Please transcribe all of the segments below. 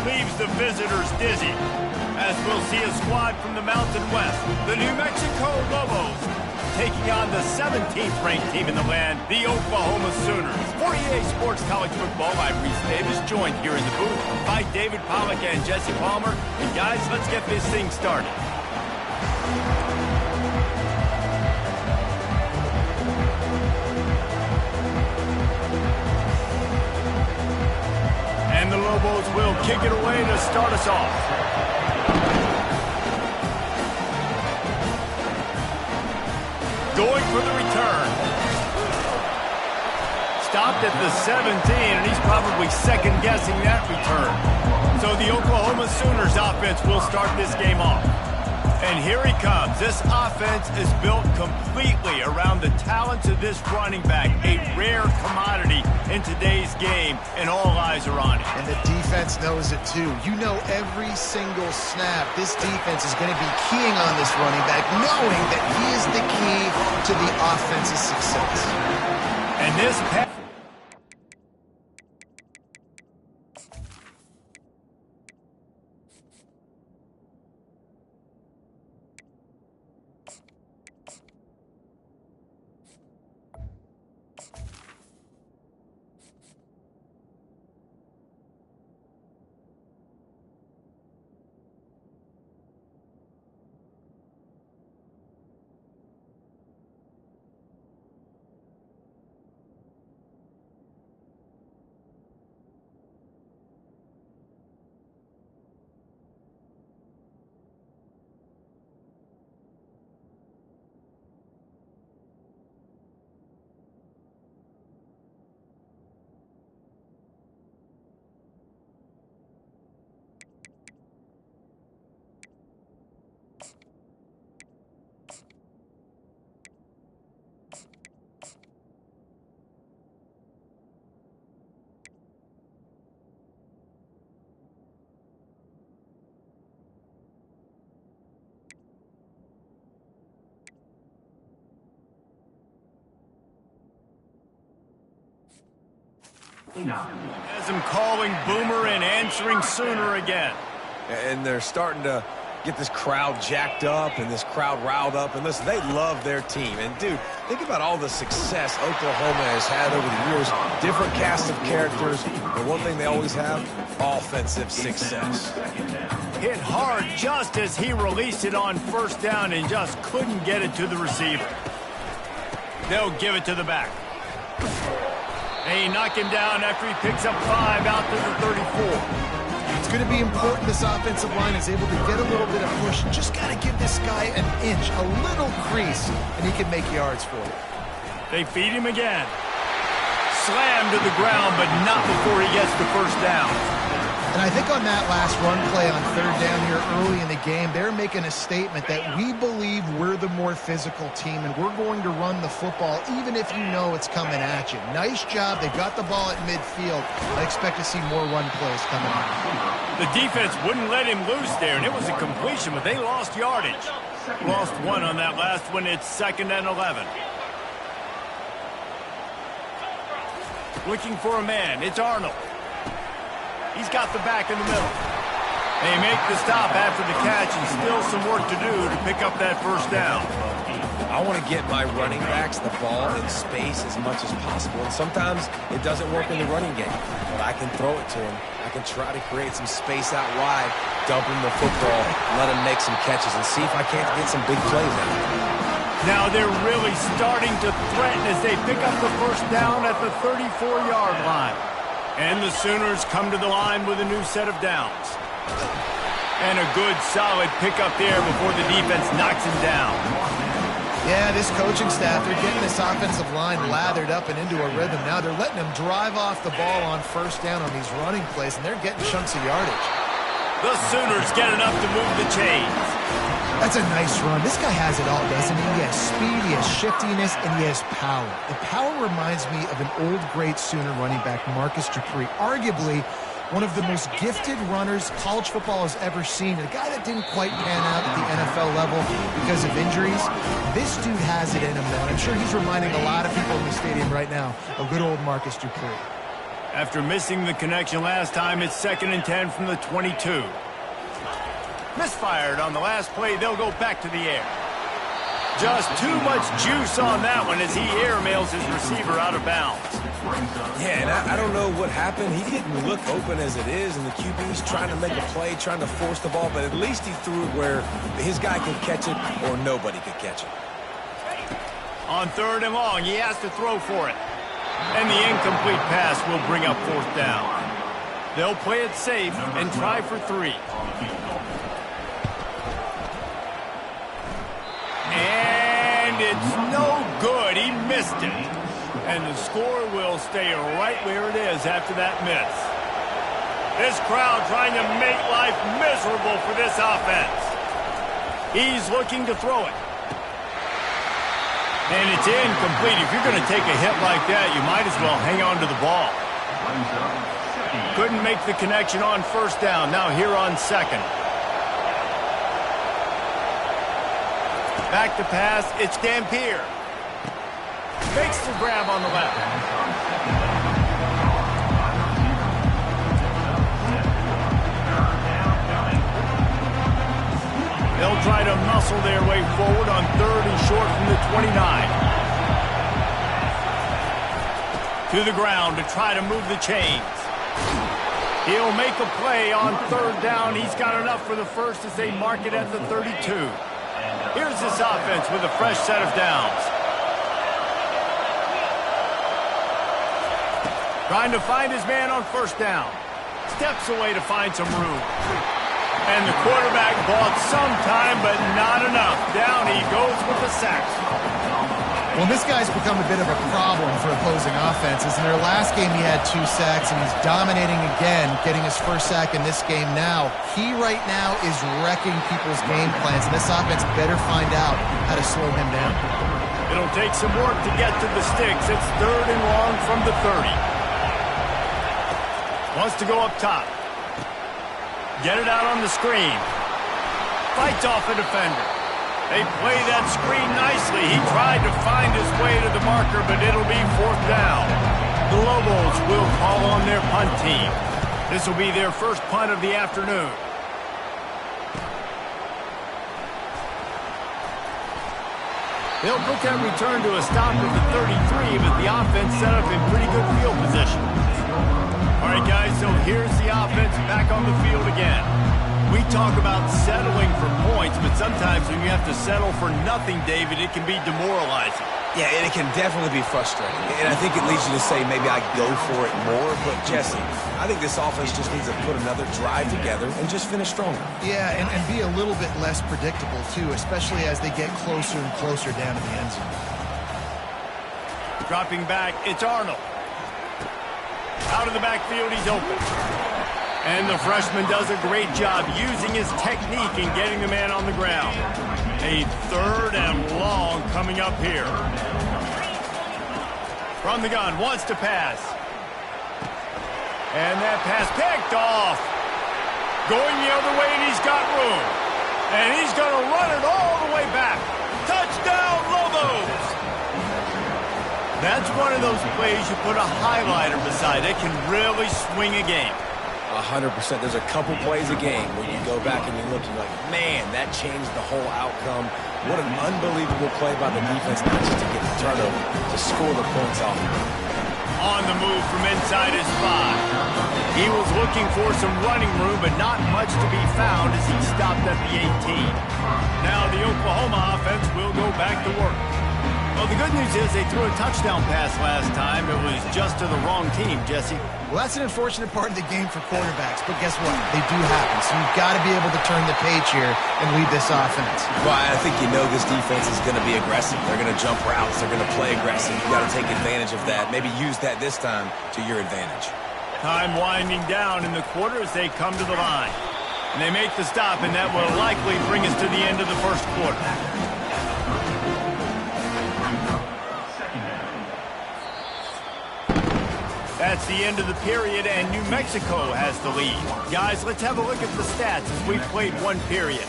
leaves the visitors dizzy. As we'll see a squad from the Mountain West, the New Mexico Lobos, taking on the 17th ranked team in the land, the Oklahoma Sooners. For EA Sports College Football, I'm Reese Davis, joined here in the booth by David Pollack and Jesse Palmer. And guys, let's get this thing started. And the Lobos will kick it away to start us off. Going for the return. Stopped at the 17, and he's probably second-guessing that return. So the Oklahoma Sooners offense will start this game off. And here he comes. This offense is built completely around the talents of this running back, a rare commodity in today's game, and all eyes are on it. And the defense knows it too. You know every single snap, this defense is going to be keying on this running back, knowing that he is the key to the offense's success. And this pass. As I'm calling Boomer and answering Sooner again. And they're starting to get this crowd jacked up and this crowd riled up. And listen, they love their team. And, dude, think about all the success Oklahoma has had over the years. Different cast of characters. But one thing they always have, offensive success. Hit hard just as he released it on first down and just couldn't get it to the receiver. They'll give it to the back. They knock him down after he picks up 5 out to the 34. It's going to be important this offensive line is able to get a little bit of push. Just got to give this guy an inch, a little crease, and he can make yards for it. They feed him again. Slammed to the ground, but not before he gets the first down. And I think on that last run play on third down here early in the game, they're making a statement that we believe we're the more physical team and we're going to run the football even if you know it's coming at you. Nice job. They got the ball at midfield. I expect to see more run plays coming up. The defense wouldn't let him loose there, and it was a completion, but they lost yardage. Lost 1 on that last one. It's 2nd and 11. Looking for a man. It's Arnold. He's got the back in the middle. They make the stop after the catch and still some work to do to pick up that first down. I want to get my running backs the ball in space as much as possible. And sometimes it doesn't work in the running game. But I can throw it to him. I can try to create some space out wide, dump him the football, let him make some catches, and see if I can't get some big plays out of him. Now they're really starting to threaten as they pick up the first down at the 34-yard line. And the Sooners come to the line with a new set of downs. And a good, solid pickup there before the defense knocks him down. Yeah, this coaching staff, they're getting this offensive line lathered up and into a rhythm. Now they're letting them drive off the ball on first down on these running plays, and they're getting chunks of yardage. The Sooners get enough to move the chains. That's a nice run. This guy has it all, doesn't he? He has speed, he has shiftiness, and he has power. The power reminds me of an old, great Sooner running back, Marcus Dupree. Arguably one of the most gifted runners college football has ever seen. A guy that didn't quite pan out at the NFL level because of injuries. This dude has it in him, though. I'm sure he's reminding a lot of people in the stadium right now of good old Marcus Dupree. After missing the connection last time, it's 2nd and 10 from the 22. Misfired on the last play. They'll go back to the air. Just too much juice on that one as he airmails his receiver out of bounds. Yeah, and I don't know what happened. He didn't look open as it is, and the QB's trying to make a play, trying to force the ball, but at least he threw it where his guy could catch it or nobody could catch it. On 3rd and long, he has to throw for it. And the incomplete pass will bring up 4th down. They'll play it safe and try for 3. And it's no good. He missed it. And the score will stay right where it is after that miss. This crowd trying to make life miserable for this offense. He's looking to throw it. And it's incomplete. If you're going to take a hit like that, you might as well hang on to the ball. Couldn't make the connection on 1st down. Now here on 2nd. Back to pass. It's Dampier. Makes the grab on the left. They'll try to muscle their way forward on 3rd and short from the 29. To the ground to try to move the chains. He'll make a play on 3rd down. He's got enough for the first as they mark it at the 32. Here's this offense with a fresh set of downs. Trying to find his man on 1st down. Steps away to find some room. And the quarterback bought some time, but not enough. Down he goes with the sack. Well, this guy's become a bit of a problem for opposing offenses. In their last game, he had 2 sacks, and he's dominating again, getting his 1st sack in this game now. He right now is wrecking people's game plans, and this offense better find out how to slow him down. It'll take some work to get to the sticks. It's 3rd and long from the 30. Wants to go up top. Get it out on the screen. Fights off a defender. They play that screen nicely. He tried to find his way to the marker, but it'll be 4th down. The Lobos will call on their punt team. This will be their first punt of the afternoon. They'll put that return to a stop at the 33, but the offense set up in pretty good field position. All right, guys, so here's the offense back on the field again. We talk about settling for points, but sometimes when you have to settle for nothing, David, it can be demoralizing. Yeah, and it can definitely be frustrating. And I think it leads you to say maybe I go for it more. But, Jesse, I think this offense just needs to put another drive together and just finish stronger. Yeah, and be a little bit less predictable, too, especially as they get closer and closer down to the end zone. Dropping back, it's Arnold. Out of the backfield, he's open. And the freshman does a great job using his technique and getting the man on the ground. A 3rd and long coming up here. From the gun, wants to pass. And that pass picked off. Going the other way, and he's got room. And he's going to run it all the way back. Touchdown, Lobos! That's one of those plays you put a highlighter beside. It can really swing a game. 100%. There's a couple plays a game where you go back and you look and you're like, man, that changed the whole outcome. What an unbelievable play by the defense, not just to get the turnover, to score the points off. On the move from inside his 5. He was looking for some running room, but not much to be found as he stopped at the 18. Now the Oklahoma offense will go back to work. Well, the good news is they threw a touchdown pass last time. It was just to the wrong team, Jesse. Well, that's an unfortunate part of the game for quarterbacks, but guess what? They do happen, so you've got to be able to turn the page here and lead this offense. Well, I think you know this defense is going to be aggressive. They're going to jump routes. They're going to play aggressive. You've got to take advantage of that. Maybe use that this time to your advantage. Time winding down in the quarter as they come to the line. And they make the stop, and that will likely bring us to the end of the first quarter. That's the end of the period, and New Mexico has the lead. Guys, let's have a look at the stats as we've played one period.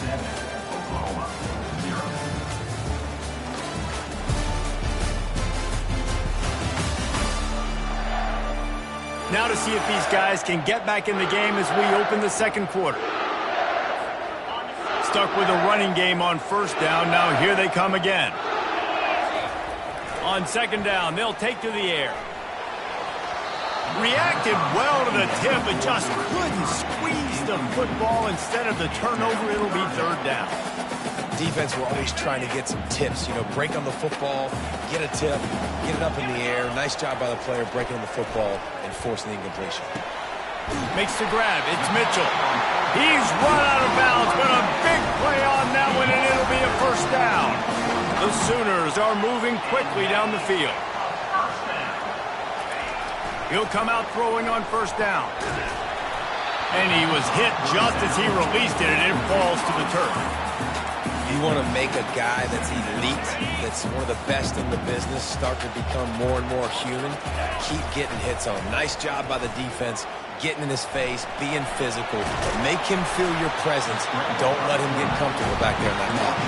Now to see if these guys can get back in the game as we open the second quarter. Stuck with a running game on first down. Now here they come again. On second down, they'll take to the air. Reacted well to the tip, but just couldn't squeeze the football. Instead of the turnover, it'll be third down. Defense were always trying to get some tips, break on the football, get a tip, get it up in the air. Nice job by the player breaking on the football and forcing the incompletion. Makes the grab. It's Mitchell. He's run out of bounds, but a big play on that one, and it'll be a first down. The Sooners are moving quickly down the field. He'll come out throwing on first down. And he was hit just as he released it, and it falls to the turf. You want to make a guy that's elite, that's one of the best in the business, start to become more and more human, keep getting hits on him. Nice job by the defense, getting in his face, being physical. Make him feel your presence. Don't let him get comfortable back there in that pocket.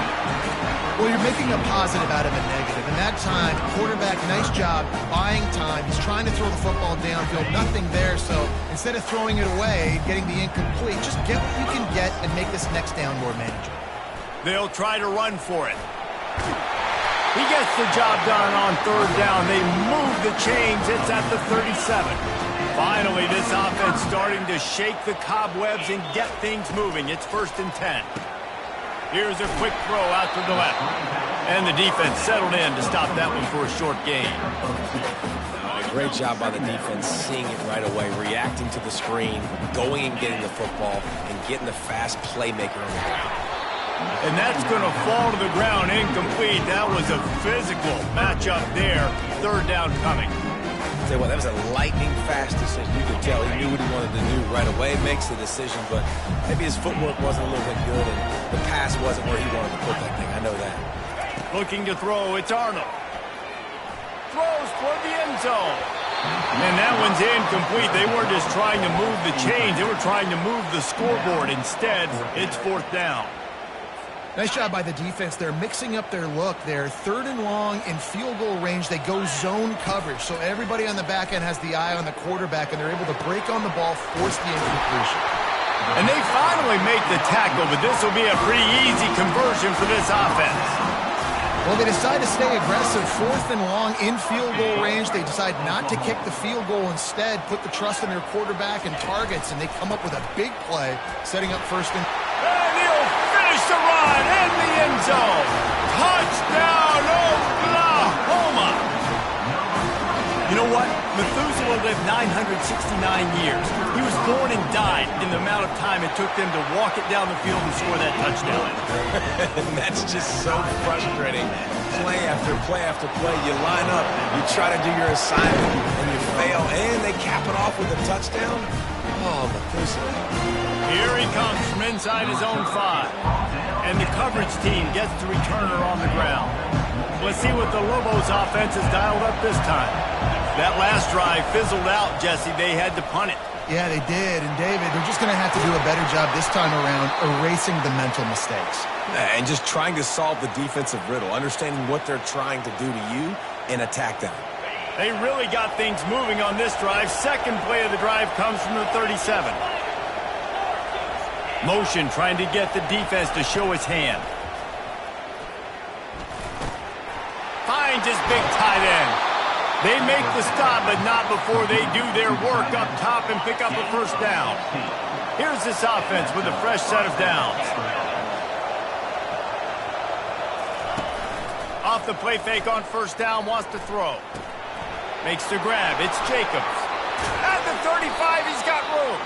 Well, you're making a positive out of a negative. And that time, quarterback, nice job, buying time. He's trying to throw the football downfield, nothing there. So instead of throwing it away, getting the incomplete, just get what you can get and make this next down more manageable. They'll try to run for it. He gets the job done on third down. They move the chains. It's at the 37. Finally, this offense starting to shake the cobwebs and get things moving. It's 1st and 10. Here's a quick throw out to the left. And the defense settled in to stop that one for a short gain. Great job by the defense, seeing it right away, reacting to the screen, going and getting the football, and getting the fast playmaker on the ground. And that's going to fall to the ground incomplete. That was a physical matchup there. Third down coming. Tell you what, that was a lightning-fast decision. You could tell he knew what he wanted to do right away, makes the decision, but maybe his footwork wasn't a little bit good, and the pass wasn't where he wanted to put that thing. I know that. Looking to throw, it's Arnold. Throws toward the end zone. And that one's incomplete. They weren't just trying to move the chains. They were trying to move the scoreboard. Instead, it's 4th down. Nice job by the defense. They're mixing up their look. They're 3rd and long in field goal range. They go zone coverage. So everybody on the back end has the eye on the quarterback, and they're able to break on the ball, force the incompletion. And they finally make the tackle, but this will be a pretty easy conversion for this offense. Well, they decide to stay aggressive. 4th and long in field goal range. They decide not to kick the field goal. Instead, put the trust in their quarterback and targets, and they come up with a big play, setting up 1st and... And he'll finish the run in the end zone. Touchdown, Oklahoma! You know what? Methuselah lived 969 years. He was born and died in the amount of time it took them to walk it down the field and score that touchdown. And that's just so frustrating. Play after play after play. You line up, you try to do your assignment, and you fail, and they cap it off with a touchdown. Oh, Methuselah. Here he comes from inside his own 5. And the coverage team gets the returner on the ground. Let's see what the Lobos offense has dialed up this time. That last drive fizzled out, Jesse. They had to punt it. Yeah, they did. And, David, they're just going to have to do a better job this time around erasing the mental mistakes. And just trying to solve the defensive riddle, understanding what they're trying to do to you and attack them. They really got things moving on this drive. Second play of the drive comes from the 37. Motion trying to get the defense to show his hand. Finds his big tight end. They make the stop, but not before they do their work up top and pick up a first down. Here's this offense with a fresh set of downs. Off the play fake on first down, wants to throw. Makes the grab. It's Jacobs. At the 35, he's got room.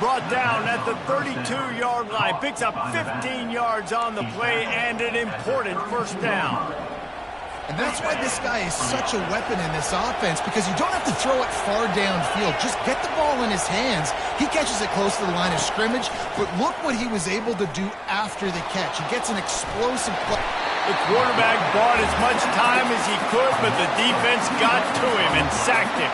Brought down at the 32-yard line. Picks up 15 yards on the play and an important first down. And that's why this guy is such a weapon in this offense, because you don't have to throw it far downfield. Just get the ball in his hands. He catches it close to the line of scrimmage, but look what he was able to do after the catch. He gets an explosive play. The quarterback bought as much time as he could, but the defense got to him and sacked him.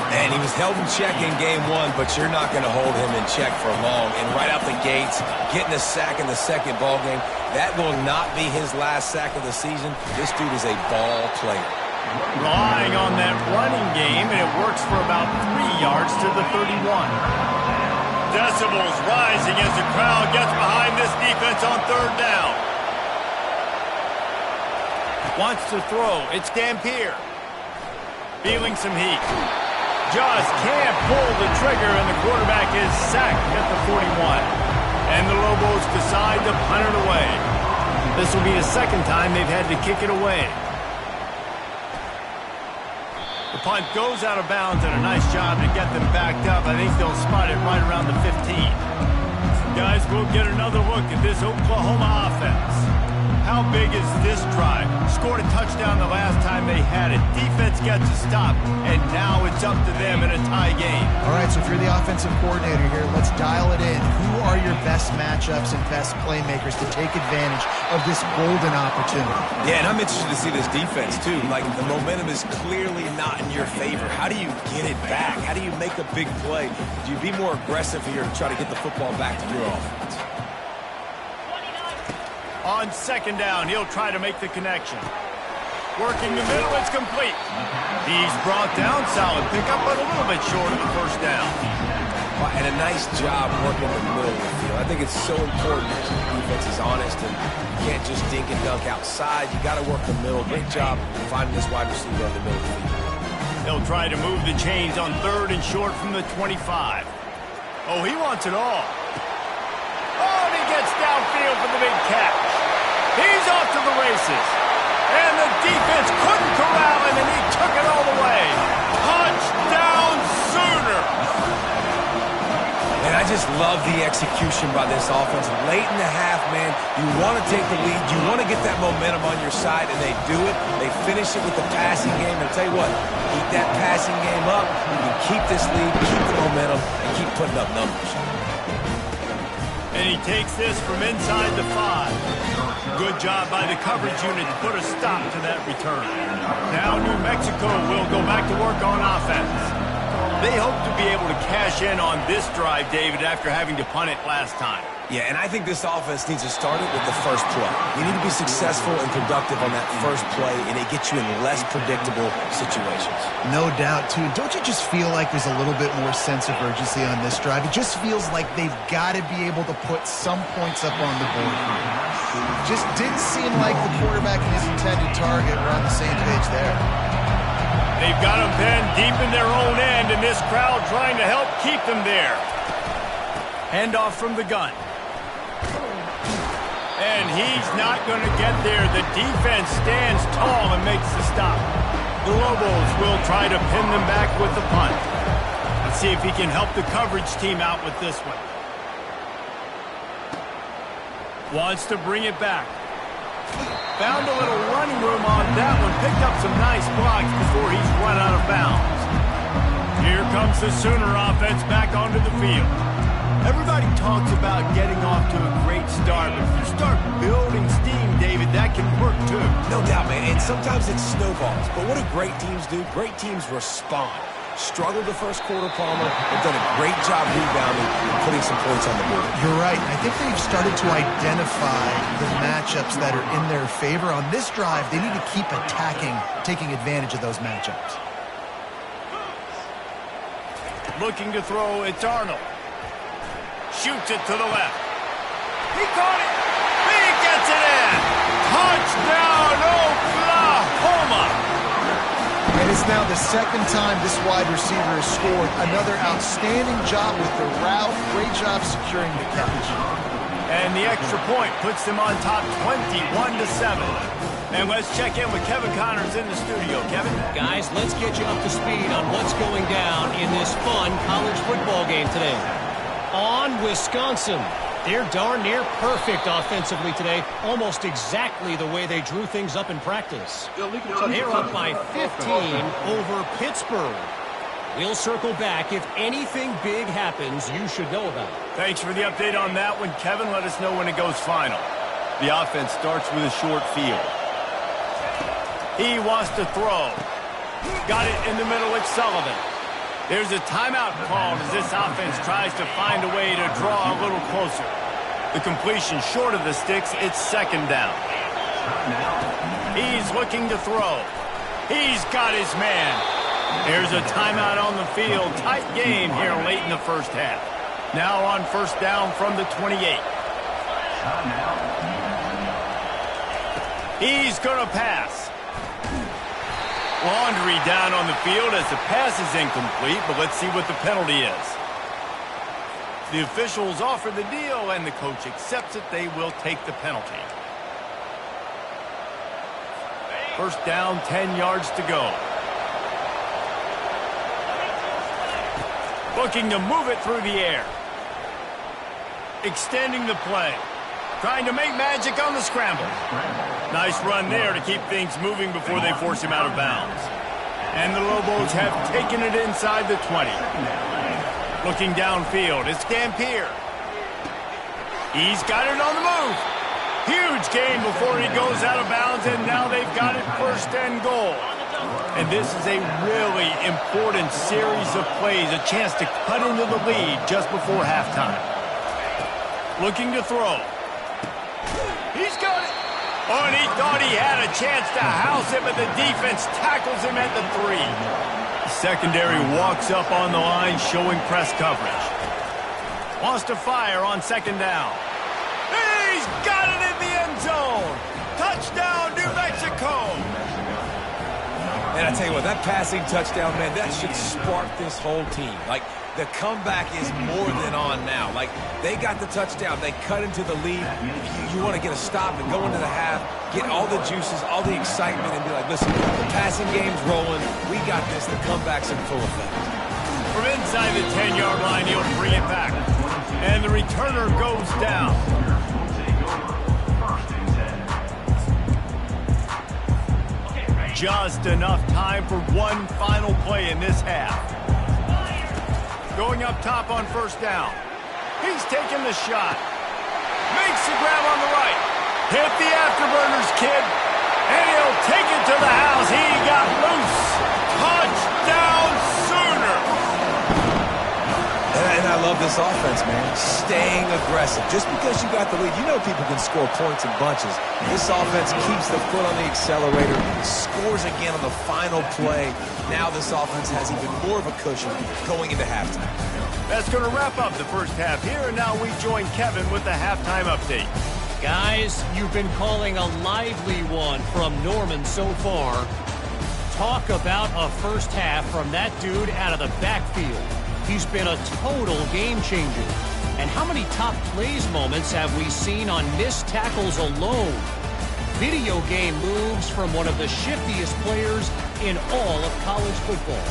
And he was held in check in game 1, but you're not going to hold him in check for long. And right out the gates, getting a sack in the second ball game, that will not be his last sack of the season. This dude is a ball player. Relying on that running game, and it works for about 3 yards to the 31. Decibels rising as the crowd gets behind this defense on 3rd down. Wants to throw. It's Dampier. Feeling some heat. Just can't pull the trigger, and the quarterback is sacked at the 41. And the Lobos decide to punt it away. This will be the 2nd time they've had to kick it away. The punt goes out of bounds, and a nice job to get them backed up. I think they'll spot it right around the 15. Guys, we'll get another look at this Oklahoma offense. How big is this drive? Scored a touchdown the last time they had it. Defense gets a stop, and now it's up to them in a tie game. All right, so if you're the offensive coordinator here, let's dial it in. Who are your best matchups and best playmakers to take advantage of this golden opportunity? Yeah, and I'm interested to see this defense, too. Like, the momentum is clearly not in your favor. How do you get it back? How do you make a big play? Do you be more aggressive here to try to get the football back to your offense? On 2nd down, he'll try to make the connection. Working the middle, it's complete. He's brought down, solid pickup, but a little bit short of the 1st down. And a nice job working the middle of the field. I think it's so important that the defense is honest and you can't just dink and dunk outside. You got to work the middle. Great job finding this wide receiver in the middle of the field. He'll try to move the chains on 3rd and short from the 25. Oh, he wants it all. Oh, and he gets downfield for the big catch. He's off to the races. And the defense couldn't corral him, and he took it all the way. Touchdown, Sooner! And I just love the execution by this offense. Late in the half, man, you want to take the lead. You want to get that momentum on your side, and they do it. They finish it with the passing game. And I'll tell you what, keep that passing game up. You can keep this lead, keep the momentum, and keep putting up numbers. And he takes this from inside the 5. Good job by the coverage unit to put a stop to that return. Now New Mexico will go back to work on offense. They hope to be able to cash in on this drive, David, after having to punt it last time. Yeah, and I think this offense needs to start it with the first play. You need to be successful and productive on that first play, and it gets you in less predictable situations. No doubt, too. Don't you just feel like there's a little bit more sense of urgency on this drive? It just feels like they've got to be able to put some points up on the board here. Just didn't seem like the quarterback and his intended target were on the same page there. They've got them pinned deep in their own end, and this crowd trying to help keep them there. Handoff from the gun. And he's not going to get there. The defense stands tall and makes the stop. The Lobos will try to pin them back with the punt. Let's see if he can help the coverage team out with this one. Wants to bring it back. Found a little running room on that one. Picked up some nice blocks before he's run out of bounds. Here comes the Sooner offense back onto the field. Everybody talks about getting off to a great start, but if you start building steam, David, that can work too. No doubt, man, and sometimes it snowballs. But what do great teams do? Great teams respond. Struggled the first quarter, Palmer. They've done a great job rebounding and putting some points on the board. You're right. I think they've started to identify the matchups that are in their favor. On this drive, they need to keep attacking, taking advantage of those matchups. Looking to throw, it's Arnold. Shoots it to the left. He caught it. He gets it in. Touchdown, Oklahoma. And it's now the 2nd time this wide receiver has scored. Another outstanding job with the route. Great job securing the catch. And the extra point puts them on top 21-7. And let's check in with Kevin Connors in the studio. Kevin? Guys, let's get you up to speed on what's going down in this fun college football game today. On Wisconsin. They're darn near perfect offensively today, almost exactly the way they drew things up in practice. They're up by 15 over Pittsburgh. We'll circle back. If anything big happens, you should know about it. Thanks for the update on that one, Kevin. Let us know when it goes final. The offense starts with a short field. He wants to throw. Got it in the middle with Sullivan. There's a timeout called as this offense tries to find a way to draw a little closer. The completion short of the sticks, it's 2nd down. He's looking to throw. He's got his man. There's a timeout on the field. Tight game here late in the first half. Now on first down from the 28. He's going to pass. Laundry down on the field as the pass is incomplete, but let's see what the penalty is. The officials offer the deal, and the coach accepts it. They will take the penalty. First down, 10 yards to go. Looking to move it through the air. Extending the play. Trying to make magic on the scramble. Nice run there to keep things moving before they force him out of bounds. And the Lobos have taken it inside the 20. Looking downfield, it's Dampier. He's got it on the move. Huge gain before he goes out of bounds, and now they've got it first and goal. And this is a really important series of plays, a chance to cut into the lead just before halftime. Looking to throw. He's got it. Oh, and he thought he had a chance to house it, but the defense tackles him at the 3. The secondary walks up on the line, showing press coverage. Wants to fire on second down. He's got it in the end zone. Touchdown, New Mexico. And I tell you what, that passing touchdown, man, that should spark this whole team. Like, the comeback is more than on now. Like, they got the touchdown. They cut into the lead. You want to get a stop and go into the half, get all the juices, all the excitement, and be like, listen, the passing game's rolling. We got this. The comeback's in full effect. From inside the 10-yard line, he'll bring it back. And the returner goes down. Just enough time for one final play in this half. Going up top on first down. He's taking the shot. Makes the grab on the right. Hit the afterburners, kid. And he'll take it to the house. He got loose. Touchdown, Sooner. And I love this offense, man. Staying aggressive. Just because you got the lead, you know people can score points in bunches. This offense keeps the foot on the accelerator, scores again on the final play. Now this offense has even more of a cushion going into halftime. That's going to wrap up the first half here, and now we join Kevin with the halftime update. Guys, you've been calling a lively one from Norman so far. Talk about a first half from that dude out of the backfield. He's been a total game changer. And how many top plays moments have we seen on missed tackles alone? Video game moves from one of the shiftiest players in all of college football.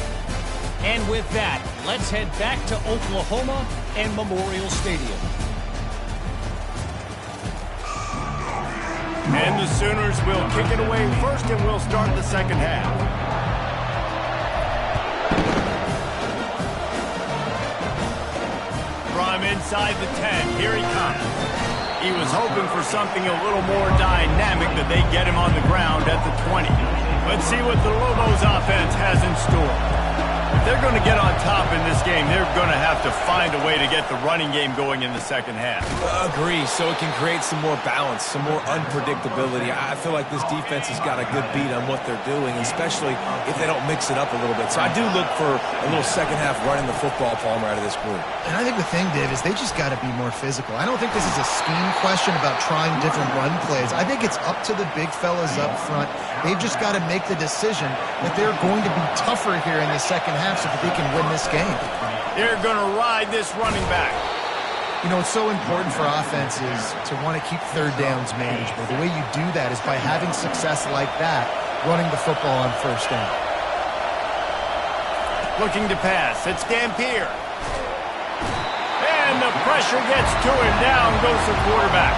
And with that, let's head back to Oklahoma and Memorial Stadium. And the Sooners will kick it away first, and we'll start the second half. From inside the 10, here he comes. He was hoping for something a little more dynamic, but they get him on the ground at the 20. Let's see what the Lobos offense has in store. If they're going to get on top in this game, they're going to have to find a way to get the running game going in the second half. Agree, so it can create some more balance, some more unpredictability. I feel like this defense has got a good beat on what they're doing, especially if they don't mix it up a little bit. So I do look for a little second half running the football, Palmer, out of this group. And I think the thing, Dave, is they just got to be more physical. I don't think this is a scheme question about trying different run plays. I think it's up to the big fellas up front. They've just got to make the decision that they're going to be tougher here in the second half so that they can win this game. They're going to ride this running back. You know, it's so important for offenses to want to keep third downs manageable. The way you do that is by having success like that, running the football on first down. Looking to pass. It's Dampier. And the pressure gets to him. Down goes the quarterback.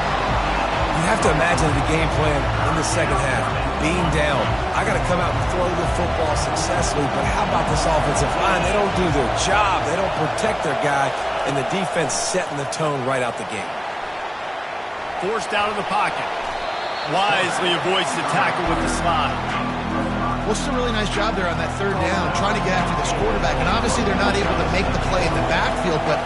You have to imagine the game plan in the second half. Being down, I got to come out and throw the football successfully, but how about this offensive line? They don't do their job. They don't protect their guy, and the defense setting the tone right out the gate. Forced out of the pocket. Wisely avoids the tackle with the slide. Well, it's a really nice job there on that third down, trying to get after this quarterback, and obviously they're not able to make the play in the backfield, but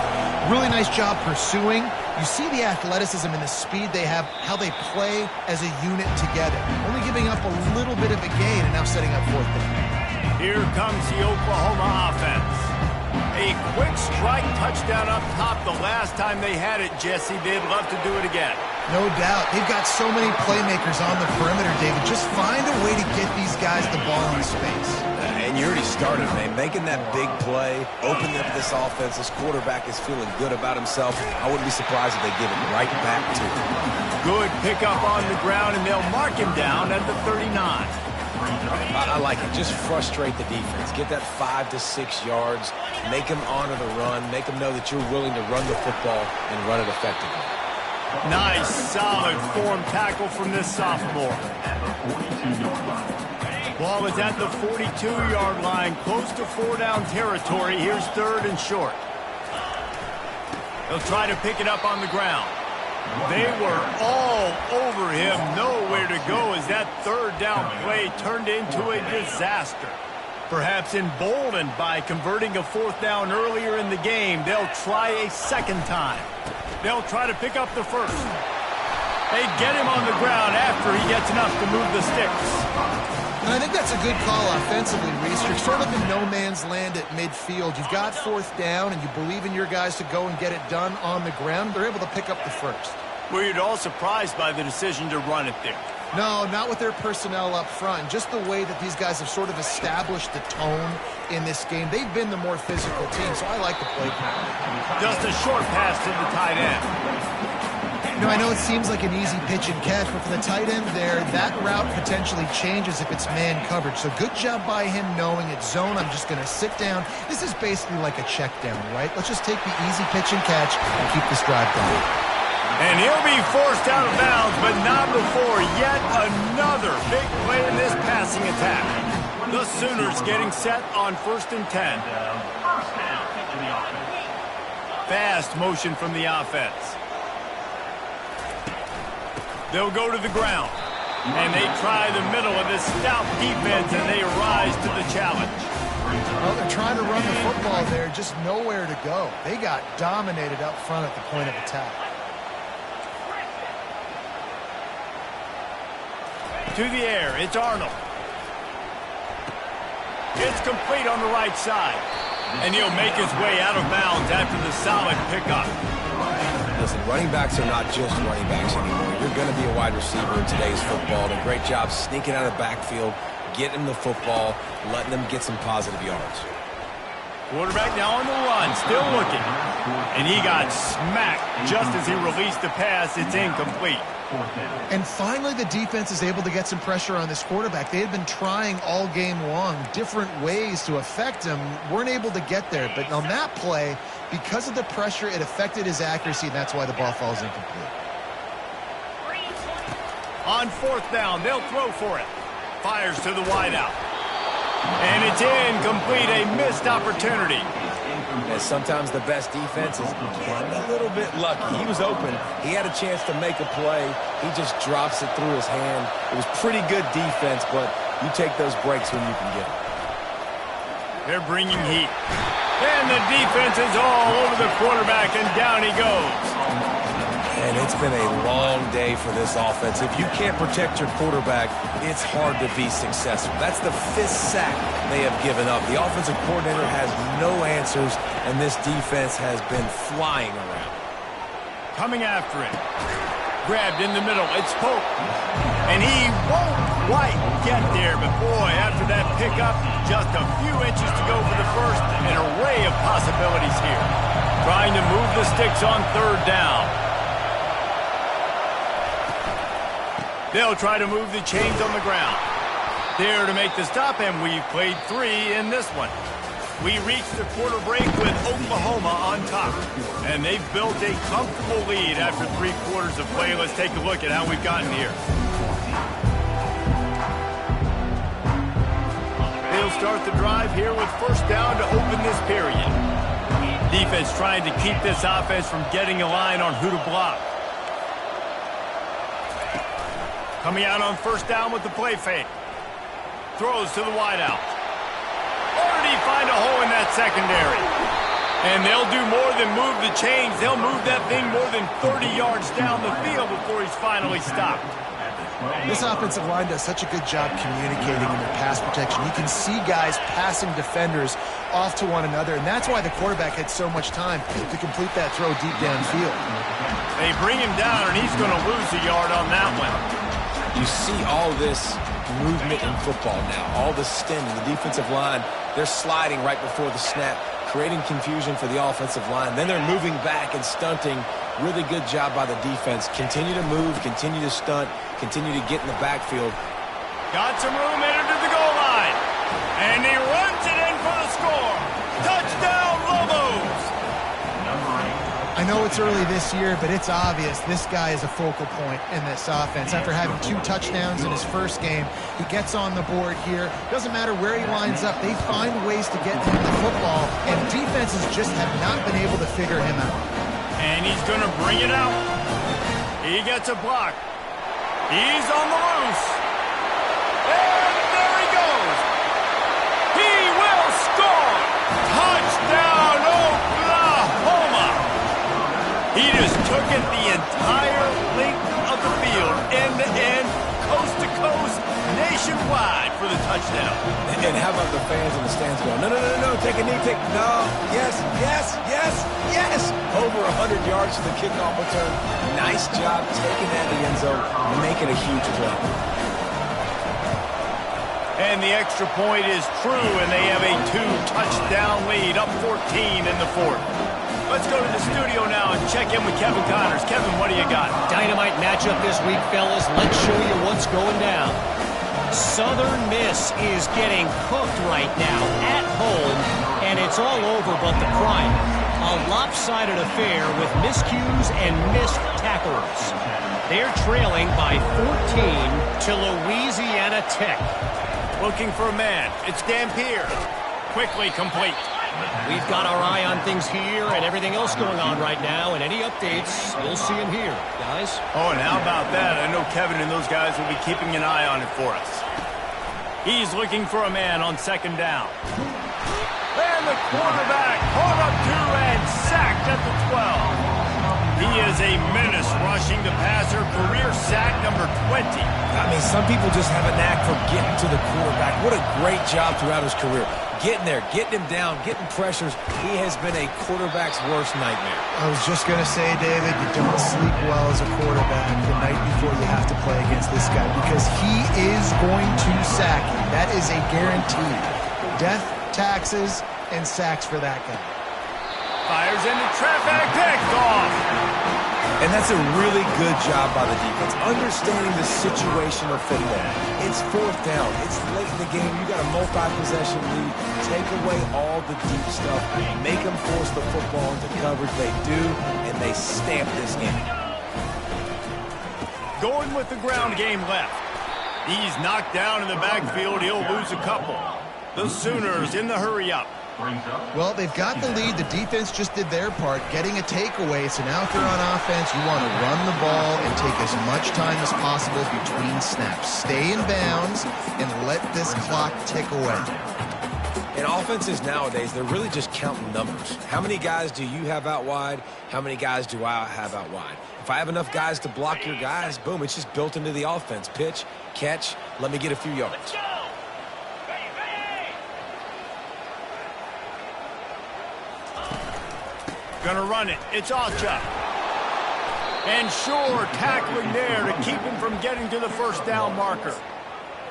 really nice job pursuing, You see the athleticism and the speed they have, how they play as a unit together. Only giving up a little bit of a gain and now setting up fourth down. Here comes the Oklahoma offense. A quick strike touchdown up top the last time they had it, Jesse. They'd love to do it again. No doubt. They've got so many playmakers on the perimeter, David. Just find a way to get these guys the ball in space. And you already started, man. Making that big play, opening up this offense. This quarterback is feeling good about himself. I wouldn't be surprised if they give it right back to him. Good pickup on the ground, and they'll mark him down at the 39. I like it. Just frustrate the defense. Get that 5 to 6 yards. Make them honor the run. Make them know that you're willing to run the football and run it effectively. Nice, solid form tackle from this sophomore. Ball is at the 42-yard line, close to 4-down territory. Here's third and short. They'll try to pick it up on the ground. They were all over him, nowhere to go as that third down play turned into a disaster. Perhaps emboldened by converting a fourth down earlier in the game, they'll try a second time. They'll try to pick up the first. They get him on the ground after he gets enough to move the sticks. And I think that's a good call offensively, Reese. You're sort of in no man's land at midfield. You've got fourth down, and you believe in your guys to go and get it done on the ground. They're able to pick up the first. Were you at all surprised by the decision to run it there? No, not with their personnel up front. Just the way that these guys have sort of established the tone in this game. They've been the more physical team, so I like the play plan. Just a short pass to the tight end. You know, I know it seems like an easy pitch and catch, but for the tight end there, that route potentially changes if it's man coverage. So good job by him knowing it's zone. I'm just going to sit down. This is basically like a check down, right? Let's just take the easy pitch and catch and keep this drive going. And he'll be forced out of bounds, but not before yet another big play in this passing attack. The Sooners getting set on 1st and 10. Fast motion from the offense. They'll go to the ground. And they try the middle of this stout defense, and they rise to the challenge. Well, they're trying to run the football there, just nowhere to go. They got dominated up front at the point of attack. To the air, it's Arnold. It's complete on the right side. And he'll make his way out of bounds after the solid pickup. Listen, running backs are not just running backs anymore. You're going to be a wide receiver in today's football. And a great job sneaking out of the backfield, getting the football, letting them get some positive yards. Quarterback now on the run, still looking. And he got smacked just as he released the pass. It's incomplete. And finally, the defense is able to get some pressure on this quarterback. They had been trying all game long different ways to affect him. Weren't able to get there. But on that play, because of the pressure, it affected his accuracy, and that's why the ball falls incomplete. On 4th down, they'll throw for it. Fires to the wideout. And it's incomplete, a missed opportunity. And sometimes the best defense is getting a little bit lucky. He was open. He had a chance to make a play. He just drops it through his hand. It was pretty good defense, but you take those breaks when you can get them. They're bringing heat. And the defense is all over the quarterback, and down he goes. And it's been a long day for this offense. If you can't protect your quarterback, it's hard to be successful. That's the 5th sack they have given up. The offensive coordinator has no answers, and this defense has been flying around. Coming after it. Grabbed in the middle. It's Pope. And he won't quite get there. But, boy, after that pickup, just a few inches to go for the first. An array of possibilities here. Trying to move the sticks on 3rd down. They'll try to move the chains on the ground. There to make the stop, and we've played 3 in this one. We reached the quarter break with Oklahoma on top. And they've built a comfortable lead after 3 quarters of play. Let's take a look at how we've gotten here. They'll start the drive here with 1st down to open this period. Defense trying to keep this offense from getting a line on who to block. Coming out on 1st down with the play fake. Throws to the wideout. Or did he find a hole in that secondary? And they'll do more than move the chains. They'll move that thing more than 30 yards down the field before he's finally stopped. This offensive line does such a good job communicating in their pass protection. You can see guys passing defenders off to one another, and that's why the quarterback had so much time to complete that throw deep downfield. They bring him down, and he's going to lose a yard on that one. You see all this movement in football now, all the stemming, the defensive line, they're sliding right before the snap, creating confusion for the offensive line. Then they're moving back and stunting. Really good job by the defense. Continue to move, continue to stunt, continue to get in the backfield. Got some room headed to the goal line. And he runs it in for the score. Touchdown, Lobos! I know it's early this year, but it's obvious this guy is a focal point in this offense. After having 2 touchdowns in his first game, he gets on the board here. Doesn't matter where he lines up, they find ways to get him the football, and defenses just have not been able to figure him out. And he's going to bring it out. He gets a block. He's on the loose. And there he goes. He will score. Touchdown, Oklahoma. He just took it the entire length of the field, end to end, coast to coast, nationwide for the touchdown. And how about the fans in the stands going, no, no, no, no, take a knee, no, yes, yes, yes, yes. Over 100 yards to the kickoff return. Nice job taking that to the end zone, making a huge play. And the extra point is true, and they have a 2-touchdown lead, up 14 in the fourth. Let's go to the studio now and check in with Kevin Connors. Kevin, what do you got? Dynamite matchup this week, fellas. Let's show you what's going down. Southern Miss is getting cooked right now at home, and it's all over but the crying. A lopsided affair with miscues and missed tackles. They're trailing by 14 to Louisiana Tech. Looking for a man. It's Dampier. Quickly complete. We've got our eye on things here and everything else going on right now, and any updates, you'll see them here, guys. Oh, and how about that? I know Kevin and those guys will be keeping an eye on it for us. He's looking for a man on second down. And the quarterback caught up to and sacked at the 12. He is a menace rushing the passer, career sack number 20. I mean, some people just have a knack for getting to the quarterback. What a great job throughout his career. Getting there, getting him down, getting pressures. He has been a quarterback's worst nightmare. I was just going to say, David, you don't sleep well as a quarterback the night before you have to play against this guy because he is going to sack you. That is a guarantee. Death, taxes, and sacks for that guy. Fires into traffic, picked off. And that's a really good job by the defense, understanding the situation of football. It's fourth down. It's late in the game. You got a multi-possession lead. Take away all the deep stuff. Make them force the football into coverage. They do, and they stamp this game. Going with the ground game left. He's knocked down in the backfield. He'll lose a couple. The Sooners in the hurry-up. Well, they've got the lead. The defense just did their part, getting a takeaway. So now if they're on offense, you want to run the ball and take as much time as possible between snaps. Stay in bounds and let this clock tick away. In offenses nowadays, they're really just counting numbers. How many guys do you have out wide? How many guys do I have out wide? If I have enough guys to block your guys, boom, it's just built into the offense. Pitch, catch, let me get a few yards. Gonna run it. It's Alcha. And Shore tackling there to keep him from getting to the first down marker.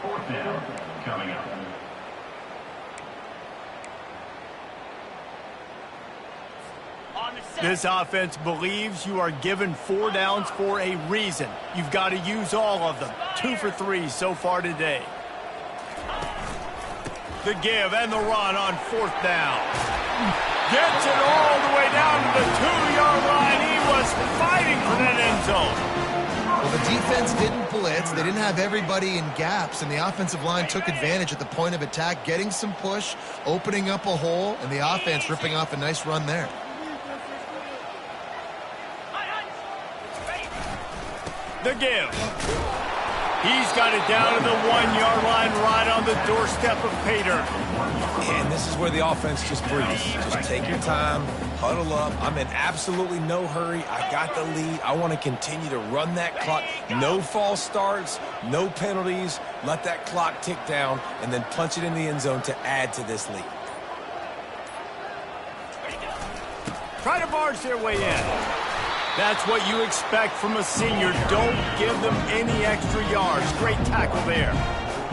Fourth down coming up. This offense believes you are given 4 downs for a reason. You've got to use all of them. 2 for 3 so far today. The give and the run on 4th down. Gets it all the way down to the 2-yard line. He was fighting for that end zone. Well, the defense didn't blitz. They didn't have everybody in gaps, and the offensive line took advantage at the point of attack, getting some push, opening up a hole, and the offense ripping off a nice run there. The give. He's got it down to the 1-yard line right on the doorstep of pay dirt. And this is where the offense just breathes. Just take your time, huddle up. I'm in absolutely no hurry. I got the lead. I want to continue to run that clock. No false starts, no penalties. Let that clock tick down and then punch it in the end zone to add to this lead. Try to barge their way in. That's what you expect from a senior. Don't give them any extra yards. Great tackle there.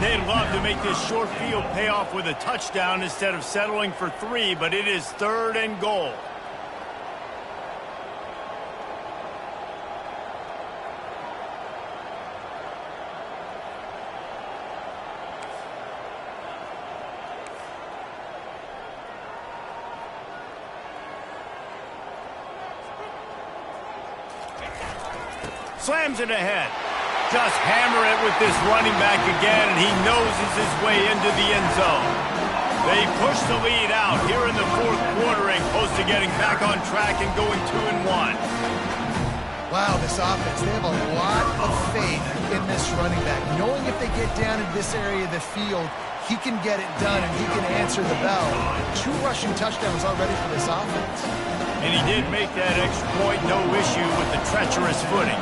They'd love to make this short field pay off with a touchdown instead of settling for 3, but it is 3rd and goal. Slams it ahead. Just hammer it with this running back again, and he noses his way into the end zone. They push the lead out here in the 4th quarter and close to getting back on track and going 2-1. Wow, this offense, they have a lot of faith in this running back. Knowing if they get down in this area of the field, he can get it done and he can answer the bell. 2 rushing touchdowns already for this offense. And he did make that extra point, no issue with the treacherous footing.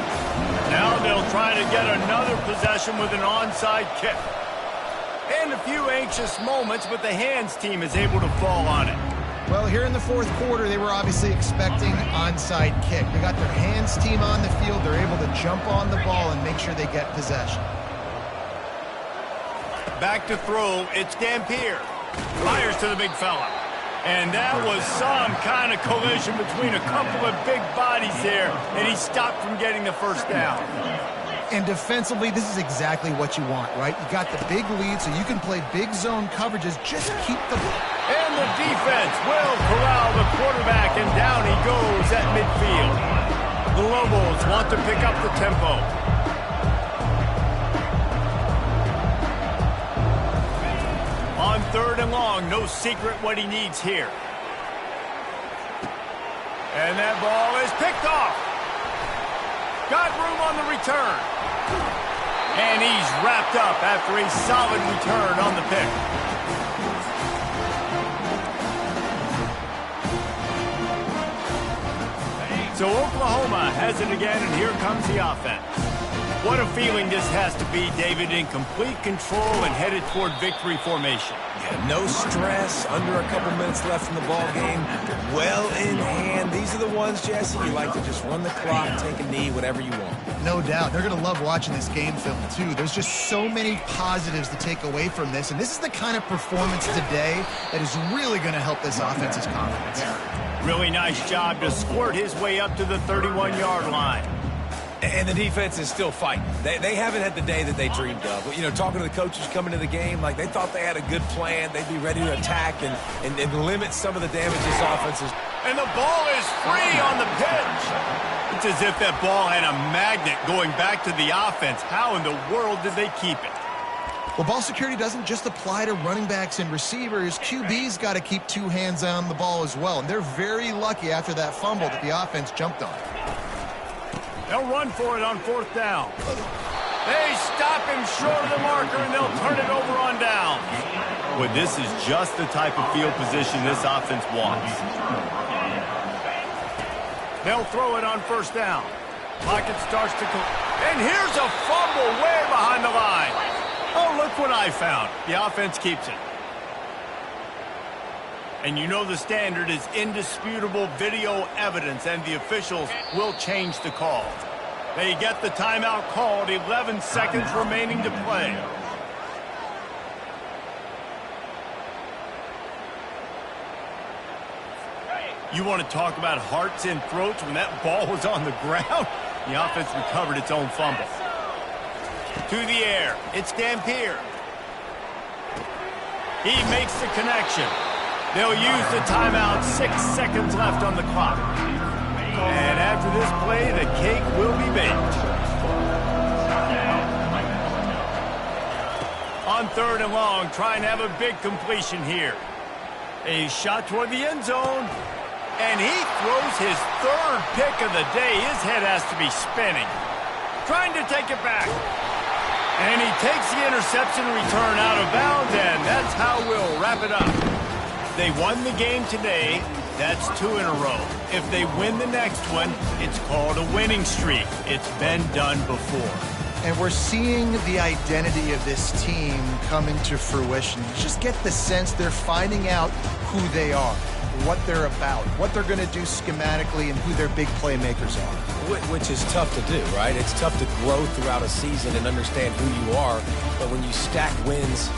Now they'll try to get another possession with an onside kick. And a few anxious moments, but the hands team is able to fall on it. Well, here in the 4th quarter, they were obviously expecting onside kick. They got their hands team on the field. They're able to jump on the ball and make sure they get possession. Back to throw, it's Dampier. Fires to the big fella. And that was some kind of collision between a couple of big bodies there, and he stopped from getting the first down. And defensively, this is exactly what you want, right? You got the big lead, so you can play big zone coverages. Just keep the... And the defense will corral the quarterback, and down he goes at midfield. The Lobos want to pick up the tempo. On 3rd and long, no secret what he needs here. And that ball is picked off. Got room on the return. And he's wrapped up after a solid return on the pick. So Oklahoma has it again, and here comes the offense. What a feeling this has to be, David, in complete control and headed toward victory formation. Yeah, no stress, under a couple minutes left in the ball game, well in hand. These are the ones, Jesse, you like to just run the clock, take a knee, whatever you want. No doubt. They're going to love watching this game film, too. There's just so many positives to take away from this, and this is the kind of performance today that is really going to help this offense's confidence. Really nice job to squirt his way up to the 31-yard line. And the defense is still fighting. They haven't had the day that they dreamed of. You know, talking to the coaches coming to the game, like they thought they had a good plan. They'd be ready to attack and limit some of the damage this offense is. And the ball is free on the pitch. It's as if that ball had a magnet going back to the offense. How in the world did they keep it? Well, ball security doesn't just apply to running backs and receivers. QB's got to keep 2 hands on the ball as well. And they're very lucky after that fumble that the offense jumped on. They'll run for it on 4th down. They stop him short of the marker, and they'll turn it over on down. Well, this is just the type of field position this offense wants. They'll throw it on 1st down. Pocket starts to go. And here's a fumble way behind the line. Oh, look what I found. The offense keeps it. And you know the standard is indisputable video evidence, and the officials will change the call. They get the timeout called, 11 seconds remaining to play. You want to talk about hearts and throats when that ball was on the ground? The offense recovered its own fumble. To the air, it's Dampier. He makes the connection. They'll use the timeout, 6 seconds left on the clock. And after this play, the cake will be baked. On 3rd and long, trying to have a big completion here. A shot toward the end zone. And he throws his 3rd pick of the day. His head has to be spinning. Trying to take it back. And he takes the interception return out of bounds, and that's how we'll wrap it up. They won the game today. That's 2 in a row. If they win the next one, it's called a winning streak. It's been done before. And we're seeing the identity of this team come into fruition. You just get the sense they're finding out who they are, what they're about, what they're going to do schematically, and who their big playmakers are. Which is tough to do, right? It's tough to grow throughout a season and understand who you are. But when you stack wins